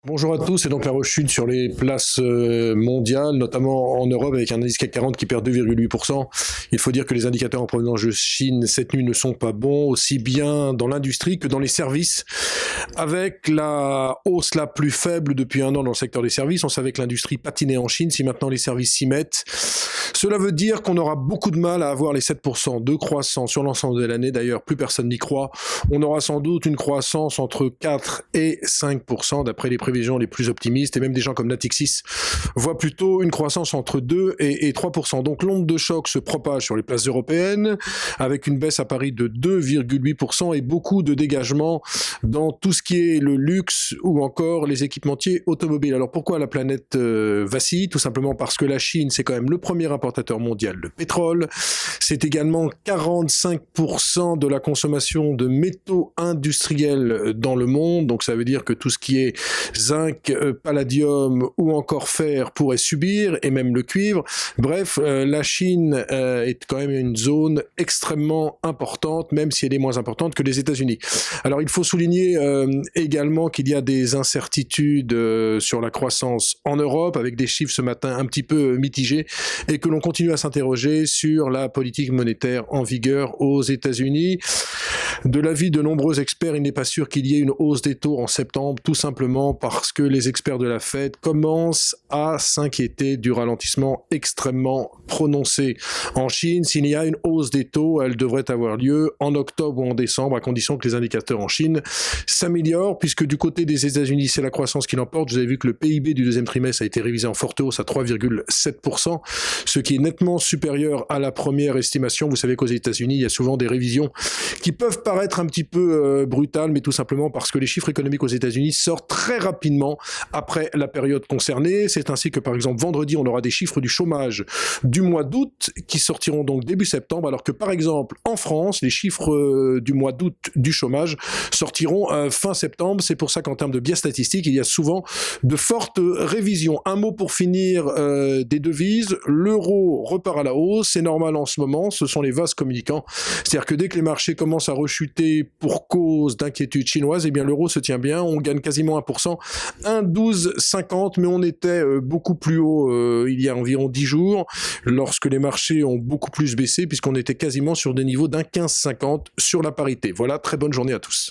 Bonjour à tous, et donc la rechute sur les places mondiales, notamment en Europe avec un indice CAC 40 qui perd 2,8%. Il faut dire que les indicateurs en provenance de Chine cette nuit ne sont pas bons, aussi bien dans l'industrie que dans les services. Avec la hausse la plus faible depuis un an dans le secteur des services, on savait que l'industrie patinait en Chine, si maintenant les services s'y mettent. Cela veut dire qu'on aura beaucoup de mal à avoir les 7% de croissance sur l'ensemble de l'année. D'ailleurs, plus personne n'y croit. On aura sans doute une croissance entre 4 et 5% d'après les prévisions les plus optimistes. Et même des gens comme Natixis voient plutôt une croissance entre 2 et 3%. Donc l'onde de choc se propage sur les places européennes avec une baisse à Paris de 2,8% et beaucoup de dégagement dans tout ce qui est le luxe ou encore les équipementiers automobiles. Alors pourquoi la planète vacille? Tout simplement parce que la Chine, c'est quand même le premier importateur mondial de pétrole. C'est également 45% de la consommation de métaux industriels dans le monde. Donc ça veut dire que tout ce qui est zinc, palladium ou encore fer pourrait subir, et même le cuivre. Bref, la Chine est quand même une zone extrêmement importante, même si elle est moins importante que les États-Unis. Alors il faut souligner également qu'il y a des incertitudes sur la croissance en Europe, avec des chiffres ce matin un petit peu mitigés, et que l'on continue à s'interroger sur la politique monétaire en vigueur aux États-Unis. De l'avis de nombreux experts, il n'est pas sûr qu'il y ait une hausse des taux en septembre, tout simplement parce que les experts de la Fed commencent à s'inquiéter du ralentissement extrêmement prononcé en Chine. S'il y a une hausse des taux, elle devrait avoir lieu en octobre ou en décembre, à condition que les indicateurs en Chine s'améliorent, puisque du côté des États-Unis, c'est la croissance qui l'emporte. Vous avez vu que le PIB du deuxième trimestre a été révisé en forte hausse à 3,7%, ce qui est nettement supérieur à la première estimation. Vous savez qu'aux États-Unis, il y a souvent des révisions qui peuvent paraître un petit peu brutales, mais tout simplement parce que les chiffres économiques aux États-Unis sortent très rapidement après la période concernée. C'est ainsi que, par exemple, vendredi, on aura des chiffres du chômage du mois d'août qui sortiront donc début septembre, alors que, par exemple, en France, les chiffres du mois d'août du chômage sortiront fin septembre. C'est pour ça qu'en termes de biais statistiques, il y a souvent de fortes révisions. Un mot pour finir des devises. L'euro repart à la hausse, c'est normal en ce moment, ce sont les vases communicants. C'est-à-dire que dès que les marchés commencent à rechuter pour cause d'inquiétude chinoise, eh bien l'euro se tient bien, on gagne quasiment 1%, 1,1250, mais on était beaucoup plus haut il y a environ 10 jours, lorsque les marchés ont beaucoup plus baissé, puisqu'on était quasiment sur des niveaux d'1,1550 sur la parité. Voilà, très bonne journée à tous.